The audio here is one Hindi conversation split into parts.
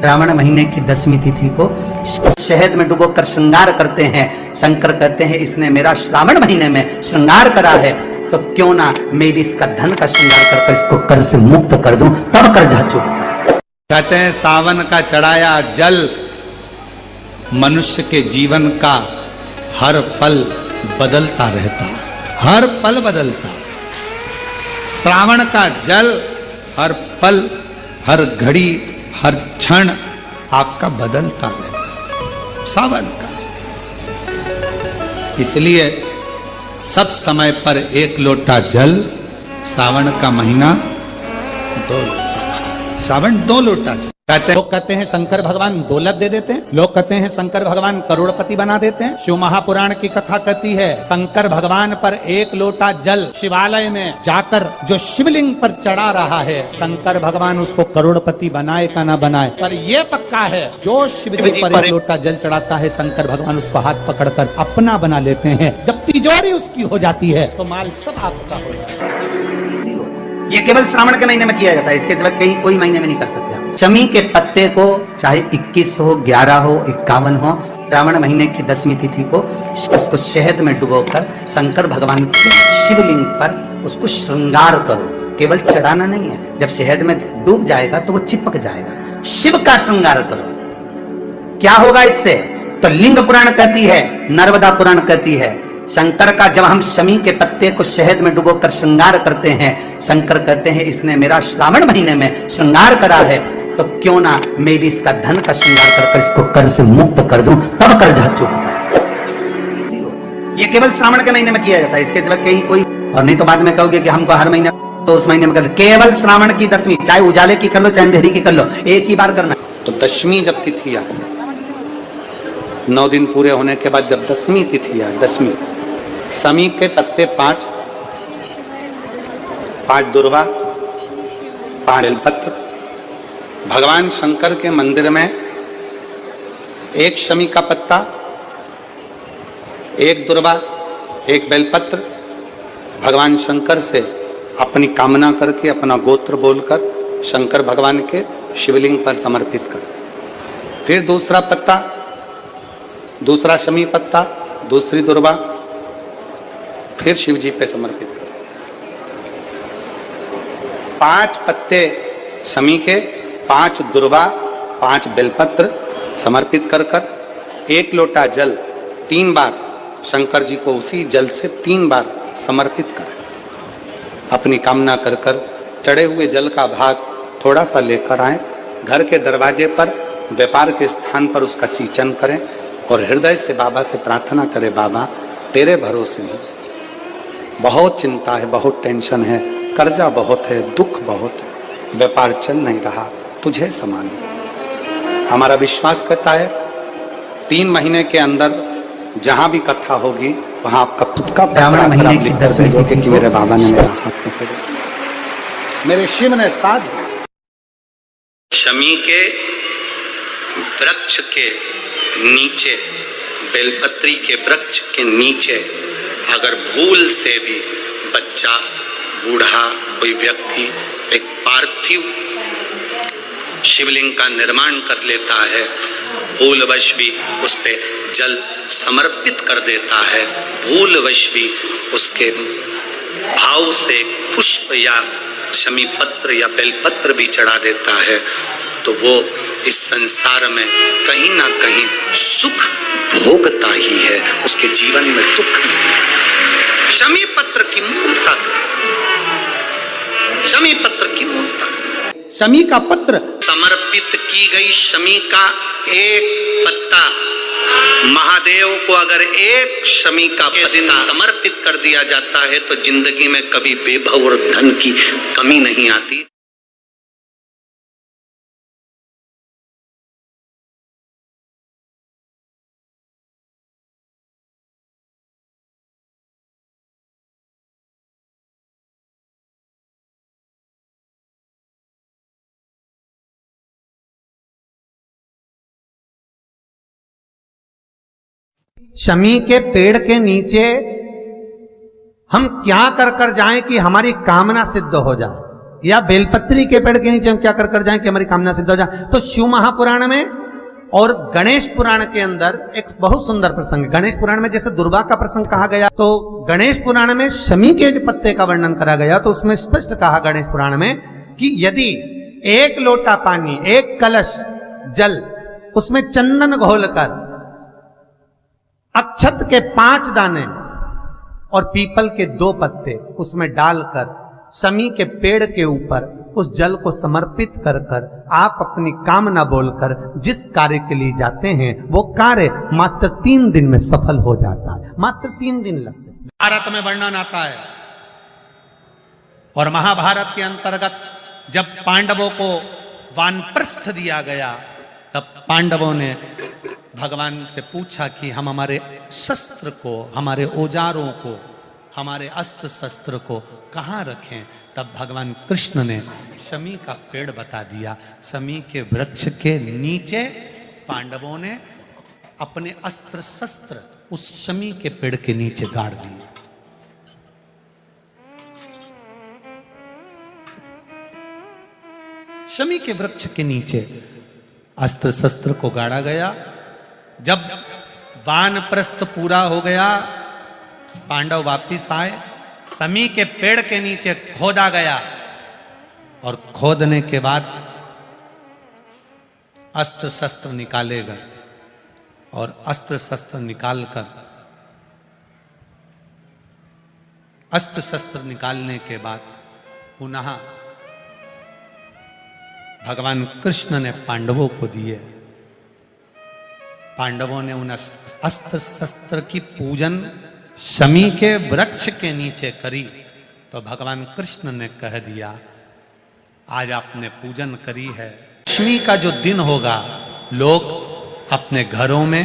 श्रावण महीने की 10वीं तिथि को शहद में डुबोकर श्रृंगार करते हैं। शंकर कहते हैं इसने मेरा श्रावण महीने में श्रृंगार करा है, तो क्यों ना मैं भी इसका धन का श्रृंगार कर इसको कर से मुक्त कर दूं, तब कर जा चुका। कहते हैं सावन का चढ़ाया जल मनुष्य के जीवन का हर पल बदलता रहता है, हर पल बदलता। श्रावण का जल हर पल, हर घड़ी, हर क्षण आपका बदलता रहता है। सावन का जल, इसलिए सब समय पर एक लोटा जल, सावन का महीना 2 लोटा, सावन 2 लोटा जल। लोग कहते हैं शंकर भगवान दौलत दे देते हैं, लोग कहते हैं शंकर भगवान करोड़पति बना देते हैं। शिव महापुराण की कथा कहती है शंकर भगवान पर एक लोटा जल शिवालय में जाकर जो शिवलिंग पर चढ़ा रहा है, शंकर भगवान उसको करोड़पति बनाए का ना बनाए, पर यह पक्का है जो शिव जी पर एक लोटा जल चढ़ाता है, शंकर भगवान उसको हाथ पकड़कर अपना बना लेते हैं। जब तिजोरी उसकी हो जाती है तो माल सब आपका हो जाता है। ये केवल श्रावण के महीने में किया जाता है, इसके सिवा कहीं कोई महीने में नहीं कर सकते। शमी के पत्ते को चाहे 21 हो, 11 हो, 51 हो, श्रावण महीने की 10वीं तिथि को उसको शहद में डुबोकर शंकर भगवान के शिवलिंग पर उसको श्रृंगार करो। केवल चढ़ाना नहीं है, जब शहद में डूब जाएगा तो वो चिपक जाएगा। शिव का श्रृंगार करो। क्या होगा इससे? तो लिंग पुराण कहती है, नर्मदा पुराण कहती है, शंकर का जब हम शमी के पत्ते को शहद में डुबोकर श्रृंगार करते हैं, शंकर कहते हैं इसने मेरा श्रावण महीने में श्रृंगार करा है, तो क्यों ना मैं भी इसका धन का श्रृंगार कर इसको कर से मुक्त कर दूं, तब कर जा चुका। ये केवल श्रावण के महीने में किया जाता है, इसके सिवा कहीं कोई और नहीं। तो बाद में कहोगे कि हमको हर महीने, तो उस महीने में कर, केवल श्रावण की 10वीं, चाहे उजाले की कर लो चाहे अंधेरी की कर लो, एक ही बार करना। तो 10वीं जब तिथि आए, 9 दिन पूरे होने के बाद जब 10वीं तिथि आए, 10वीं, शमी के पत्ते 5 दुर्वा, 5 बेलपत्र, भगवान शंकर के मंदिर में 1 शमी का पत्ता, 1 दुर्वा, 1 बेलपत्र, भगवान शंकर से अपनी कामना करके, अपना गोत्र बोलकर शंकर भगवान के शिवलिंग पर समर्पित कर। फिर दूसरा पत्ता, दूसरा शमी पत्ता, दूसरी दुर्वा, फिर शिव जी पे समर्पित कर। 5 पत्ते शमी के, 5 दुर्वा, 5 बेलपत्र समर्पित कर 1 लोटा जल 3 बार शंकर जी को उसी जल से 3 बार समर्पित करें। अपनी कामना कर चढ़े हुए जल का भाग थोड़ा सा लेकर आए, घर के दरवाजे पर, व्यापार के स्थान पर उसका सिंचन करें और हृदय से बाबा से प्रार्थना करें, बाबा तेरे भरोसे ही बहुत चिंता है, बहुत टेंशन है, कर्जा बहुत है, दुख बहुत है, व्यापार चल नहीं रहा, तुझे समान। हमारा विश्वास कहता है 3 महीने के अंदर जहां भी कथा होगी वहां आपका खुद का महीने की 10वीं कि मेरे बाबा ने मेरा हाथ पकड़ा, मेरे शिव ने साथ। शमी के वृक्ष के नीचे, बेलपत्री के वृक्ष के नीचे अगर भूल से भी बच्चा, बूढ़ा, कोई व्यक्ति एक पार्थिव शिवलिंग का निर्माण कर लेता है, भूलवश भी उस पे जल समर्पित कर देता है, भूलवश भी उसके भाव से पुष्प या शमी पत्र या बेलपत्र भी चढ़ा देता है, तो वो इस संसार में कहीं ना कहीं सुख भोगता ही है, उसके जीवन में दुख नहीं। शमी पत्र की मूर्ता, शमी पत्र की मूर्ता, शमी का पत्र समर्पित की गई शमी का एक पत्ता, महादेव को अगर एक शमी का पत्ता समर्पित कर दिया जाता है तो जिंदगी में कभी वैभव और धन की कमी नहीं आती। शमी के पेड़ के नीचे हम क्या कर जाएं कि हमारी कामना सिद्ध हो जाए, या बेलपत्री के पेड़ के नीचे हम क्या कर कर जाएं कि हमारी कामना सिद्ध हो जाए। तो शिव महापुराण में और गणेश पुराण के अंदर एक बहुत सुंदर प्रसंग है। गणेश पुराण में जैसे दुर्वा का प्रसंग कहा गया, तो गणेश पुराण में शमी के जो पत्ते का वर्णन करा गया, तो उसमें स्पष्ट कहा गणेश पुराण में कि यदि एक लोटा पानी, एक कलश जल, उसमें चंदन घोलकर अक्षत के 5 दाने और पीपल के 2 पत्ते उसमें डालकर शमी के पेड़ के ऊपर उस जल को समर्पित कर कर आप अपनी कामना बोलकर जिस कार्य के लिए जाते हैं, वो कार्य मात्र 3 दिन में सफल हो जाता है। मात्र 3 दिन लगते हैं। भारत में वर्णन आता है और महाभारत के अंतर्गत जब पांडवों को वानप्रस्थ दिया गया, तब पांडवों ने भगवान से पूछा कि हम हमारे शस्त्र को, हमारे औजारों को, हमारे अस्त्र शस्त्र को कहाँ रखें। तब भगवान कृष्ण ने शमी का पेड़ बता दिया। शमी के वृक्ष के नीचे पांडवों ने अपने अस्त्र शस्त्र उस शमी के पेड़ के नीचे गाड़ दिए। शमी के वृक्ष के नीचे अस्त्र शस्त्र को गाड़ा गया। जब वानप्रस्थ पूरा हो गया, पांडव वापिस आए, शमी के पेड़ के नीचे खोदा गया और खोदने के बाद अस्त्र शस्त्र निकाले गए और अस्त्र शस्त्र निकालकर, अस्त्र शस्त्र निकालने के बाद पुनः भगवान कृष्ण ने पांडवों को दिए। पांडवों ने उन अस्त्र शस्त्र की पूजन शमी के वृक्ष के नीचे करी, तो भगवान कृष्ण ने कह दिया, आज आपने पूजन करी है, लक्ष्मी का जो दिन होगा, लोग अपने घरों में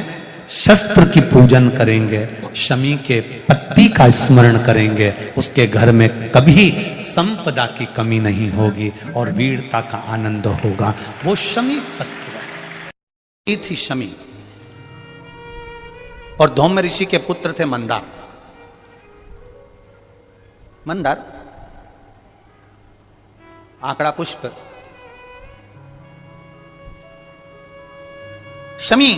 शस्त्र की पूजन करेंगे, शमी के पत्ती का स्मरण करेंगे, उसके घर में कभी संपदा की कमी नहीं होगी और वीरता का आनंद होगा। वो शमी पत्ती थी शमी। और धौम्य ऋषि के पुत्र थे मंदार। मंदार आंकड़ा पुष्प, शमी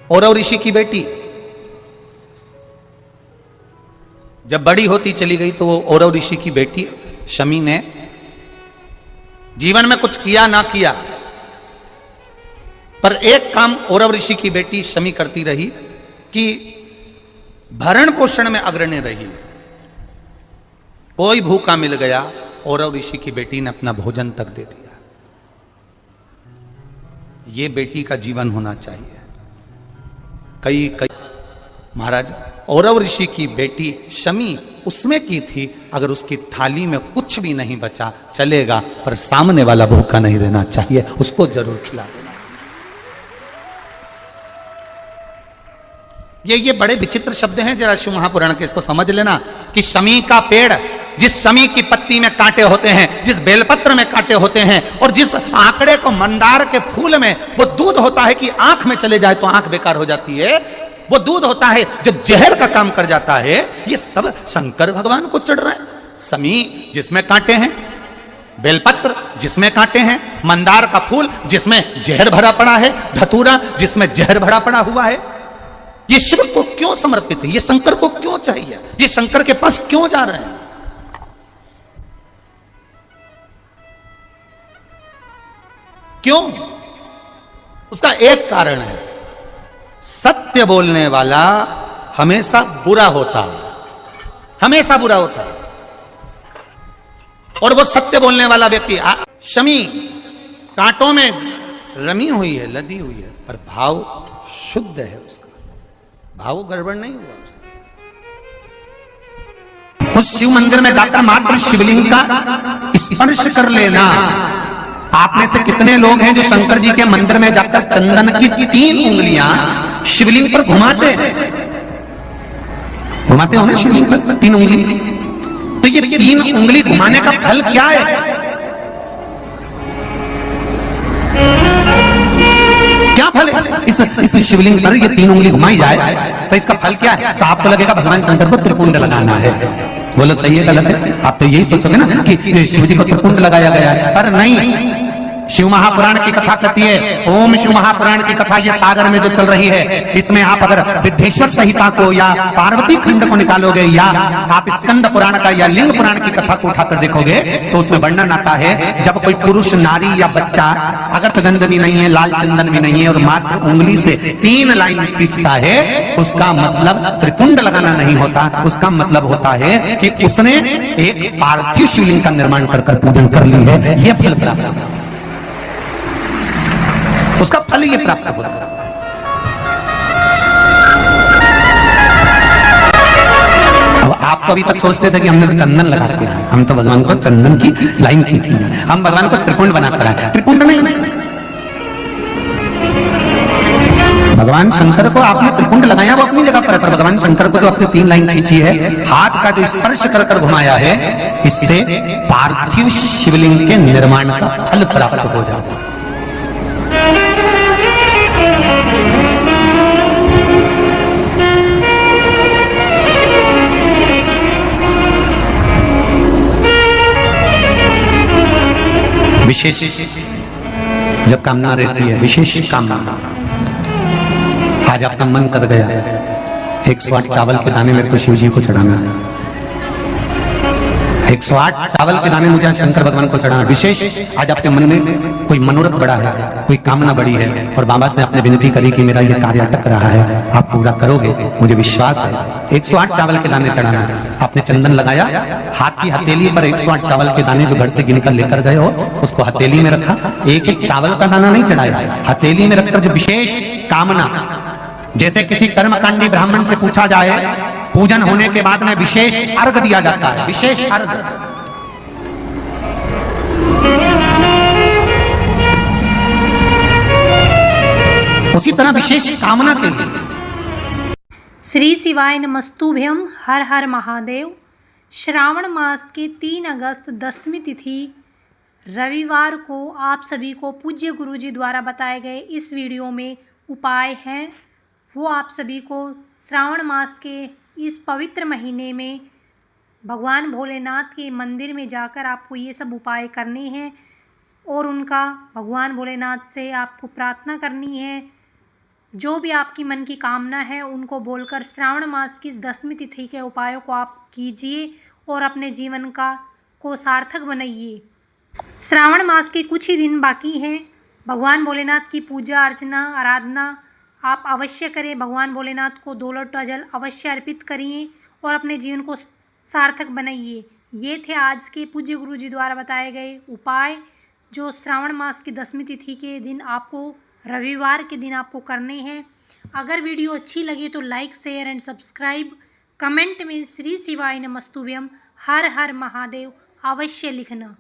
औरव ऋषि की बेटी। जब बड़ी होती चली गई तो वो औरव ऋषि की बेटी शमी ने जीवन में कुछ किया ना किया, पर एक काम औरव ऋषि की बेटी शमी करती रही कि भरण पोषण में अग्रणी रही। कोई भूखा मिल गया, औरव ऋषि की बेटी ने अपना भोजन तक दे दिया। ये बेटी का जीवन होना चाहिए। कई महाराज, औरव ऋषि की बेटी शमी उसमें की थी, अगर उसकी थाली में कुछ भी नहीं बचा चलेगा, पर सामने वाला भूखा नहीं रहना चाहिए, उसको जरूर खिला देना। ये बड़े विचित्र शब्द हैं, जरा शिव महापुराण के, इसको समझ लेना कि शमी का पेड़, जिस शमी की पत्ती में कांटे होते हैं, जिस बेलपत्र में कांटे होते हैं, और जिस आंकड़े को मंदार के फूल में वो दूध होता है कि आंख में चले जाए तो आंख बेकार हो जाती है, वो दूध होता है जो जहर का काम कर जाता है, ये सब शंकर भगवान को चढ़ रहा है। शमी जिसमें कांटे हैं, बेलपत्र जिसमें कांटे हैं, मंदार का फूल जिसमें जहर भरा पड़ा है, धतूरा जिसमें जहर भरा पड़ा हुआ है, ये शिव को क्यों समर्पित है? ये शंकर को क्यों चाहिए? ये शंकर के पास क्यों जा रहे हैं? क्यों? उसका एक कारण है, सत्य बोलने वाला हमेशा बुरा होता है, हमेशा बुरा होता है। और वो सत्य बोलने वाला व्यक्ति, शमी कांटों में रमी हुई है, लदी हुई है, पर भाव शुद्ध है, उसका भाव गड़बड़ नहीं हुआ। उस शिव मंदिर में जाकर मात्र शिवलिंग का स्पर्श कर लेना। आप में से कितने लोग हैं जो शंकर जी के मंदिर में जाकर चंदन की 3 उंगलियां शिवलिंग पर घुमाते हो ना? शिवलिंग पर 3 उंगली, तो ये 3 उंगली घुमाने का फल क्या है? क्या फल है? इस शिवलिंग पर ये 3 उंगली घुमाई जाए तो इसका फल क्या है? तो आपको लगेगा भगवान शंकर को त्रिपुंड लगाना है। बोलो सही है गलत है? आप तो यही सोचोगे ना कि शिव जी को त्रिपुंड लगाया गया है, पर नहीं। शिव महापुराण की कथा कहती है, ओम शिव महापुराण की कथा ये सागर में जो चल रही है, इसमें आप अगर विद्धेश्वर संहिता को या पार्वती खंड को निकालोगे या आप स्कंद पुराण का या लिंग पुराण की कथा को उठाकर देखोगे तो उसमें वर्णन आता है जब कोई पुरुष, नारी या बच्चा अगर गंध भी नहीं है, लाल चंदन भी नहीं है और मात्र उंगली से 3 लाइन खींचता है, उसका मतलब त्रिपुंड लगाना नहीं होता। उसका मतलब होता है कि उसने एक पार्थिव शिवलिंग का निर्माण कर पूजन कर ली है, यह फल प्राप्त होता है, उसका फल ये प्राप्त होता है। अब आप तो अभी तक सोचते थे कि हमने तो चंदन लगा दिया, हम तो भगवान को चंदन की लाइन खींची, हम भगवान को त्रिपुंड बनाकर आए। त्रिपुंड नहीं, भगवान शंकर को आपने त्रिपुंड लगाया वो अपनी जगह पर है, पर भगवान शंकर को जो आपने 3 लाइन खींची है, हाथ का जो स्पर्श कर कर घुमाया है, इससे पार्थिव शिवलिंग के निर्माण का फल प्राप्त हो जाता है। विशेष जब कामना रहती है, विशेष कामना, आज आपका मन कर गया 108 चावल के दाने मेरे को शिव जी को चढ़ाना है, 108 चावल के दाने मुझे शंकर भगवान को चढ़ाना। विशेष आज आपके मन में कोई मनोरथ बड़ा है, कोई कामना बड़ी है और बाबा से आपने विनती करी कि मेरा ये कार्य अटक रहा है, आप पूरा करोगे, मुझे विश्वास है। 108 चावल के दाने चढ़ाना है, आपने चंदन लगाया, हाथ की हथेली पर 108 चावल के दाने जो घर से गिनकर लेकर गए हो उसको हथेली में रखा, एक एक चावल का दाना नहीं चढ़ाया, हथेली में रखकर जो विशेष कामना, जैसे किसी कर्मकांडी ब्राह्मण से पूछा जाए, पूजन होने के बाद में विशेष अर्घ दिया जाता है, विशेष अर्घ, उसी तरह विशेष कामना के लिए। श्री शिवाय नमस्तुभ्यम, हर हर महादेव। श्रावण मास के 3 अगस्त 10वीं तिथि रविवार को आप सभी को पूज्य गुरुजी द्वारा बताए गए इस वीडियो में उपाय हैं, वो आप सभी को श्रावण मास के इस पवित्र महीने में भगवान भोलेनाथ के मंदिर में जाकर आपको ये सब उपाय करने हैं और उनका भगवान भोलेनाथ से आपको प्रार्थना करनी है। जो भी आपकी मन की कामना है उनको बोलकर श्रावण मास की 10वीं तिथि के उपायों को आप कीजिए और अपने जीवन को सार्थक बनाइए। श्रावण मास के कुछ ही दिन बाकी हैं। भगवान भोलेनाथ की पूजा अर्चना आराधना आप अवश्य करें। भगवान भोलेनाथ को 2 लोटा जल अवश्य अर्पित करिए और अपने जीवन को सार्थक बनाइए। ये थे आज के पूज्य गुरु जी द्वारा बताए गए उपाय, जो श्रावण मास की 10वीं तिथि के दिन आपको, रविवार के दिन आपको करने हैं। अगर वीडियो अच्छी लगी तो like, share and subscribe, comment में श्री शिवाय नमस्तुभ्यम, हर हर महादेव अवश्य लिखना।